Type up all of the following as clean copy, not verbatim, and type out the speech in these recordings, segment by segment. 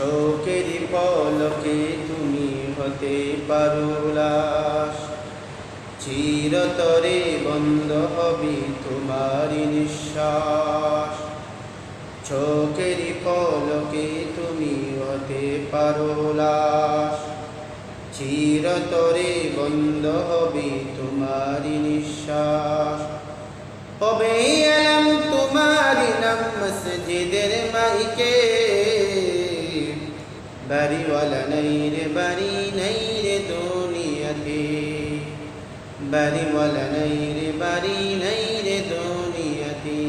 চোখের পলকে তুমি হতে পারো লাশ, চিরতরে বন্ধ হবে তোমারি নিঃশ্বাস। চোখের পলকে তুমি হতে পারো লাশ, চিরতরে বন্ধ হবে তোমারি নিঃশ্বাস। হবে এলাম তোমারি নাম মসজিদের মাইকে, বাড়িওয়ালা নাই রে বাড়ি নাই রে দুনিয়াতে, বাড়িওয়ালা নাই রে বাড়ি নাই রে দুনিয়াতে।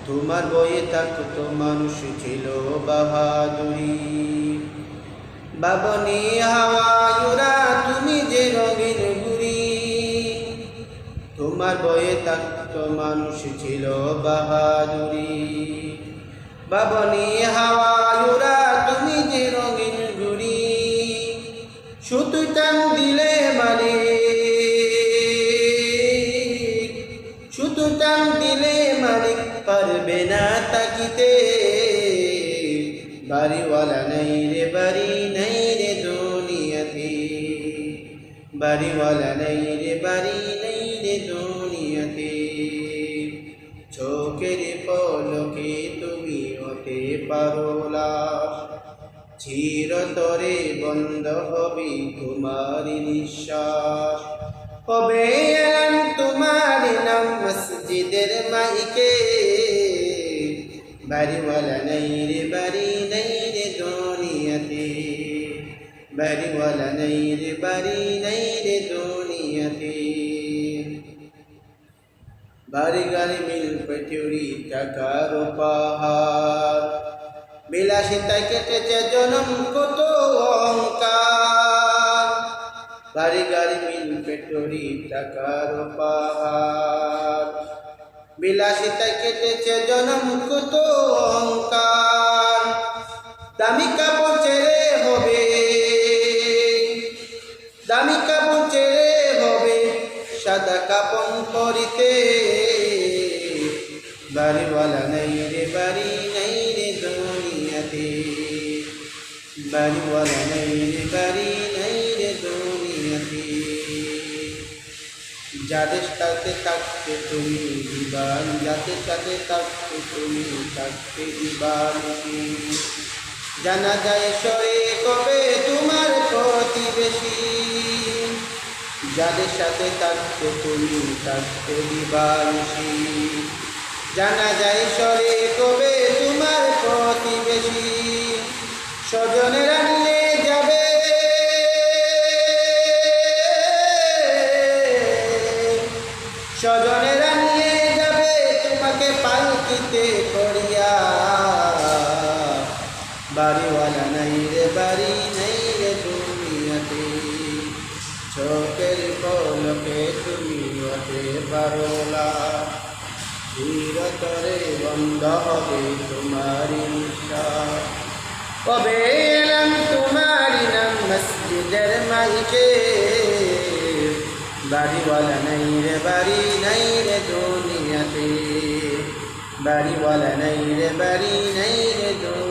তোমার বয়ে থাকতো মানুষ ছিল বাহাদুরি, বাবনি হাওয়ায়ুরা তুমি যে রঙিন ঘুরি। তোমার বয়ে থাকতো মানুষ ছিল বাহাদুরি, বাবনি হাওয়ায়ুরা তুমি যে রঙিন ঘুরি। সুতুই টান দিলে মালিক, সুতু টান দিলে মালিক পারবে না তাকিতে। বাড়িওয়ালা নাই রে বাড়ি নাই রে দুনিয়াতে, বাড়িওয়ালা নাই রে বাড়ি নাই রে দুনিয়াতে। চোখের পলকে তুমি হতে পারো লাশ, চিরতরে বন্ধ হবে তোমারি নিঃশ্বাস। হবে এলাম তোমার নাম মসজিদের মাইকে, বাড়িওয়ালা নাই রে বাড়ি নাই রে দুনিয়াতে, বাড়িওয়ালা নাই রে বাড়ি নাই রে দুনিয়াতে। বাড়ি গাড়ি মিল পেটুরি টাকার পাহাড়, বিলাসিতায় কেটেছে জনম কত অহংকার। বাড়ি গাড়ি মিল পেটুরি টাকার পাহাড়, বিলাসিতায় কেটেছে জনম কত অহংকার। দামি কাপড় ছেড়ে হবে, দামি কাপড় ছেড়ে হবে সাদা কাপড় পরিতে। বাড়িওয়ালা নাই রে বাড়ি নাই রে দুনিয়াতে, বাড়িওয়ালা নাই রে বাড়ি নাই রে দুনিয়াতে। যাদের সাথে থাকতে তুমি দিবান, যাদের সাথে থাকতে তুমি থাকতে দিবান। জানা যায় সরে কবে তোমার প্রতিবেশী, যাদের সাথে থাকতে তুমি থাকতে দিবানিশি। জানা যায় সরে কবে তোমার প্রতিবেশী, স্বজনেরা নিয়ে যাবে, স্বজনেরা নিয়ে যাবে তোমাকে পালকিতে করিয়া। বাড়িওয়ালা নাই রে বাড়ি নাই রে দুনিয়াতে, চোখের পলকে তুমি হতে পারো লাশ, চিরতরে বন্ধ হবে তোমারি নিঃশ্বাস। কবে এলাম তোমারি নাম মসজিদের মাইকে, বাড়িওয়ালা নাই রে বাড়ি নাই রে দুনিয়াতে, বাড়িওয়ালা নাই রে বাড়ি নাই রে দুনিয়াতে।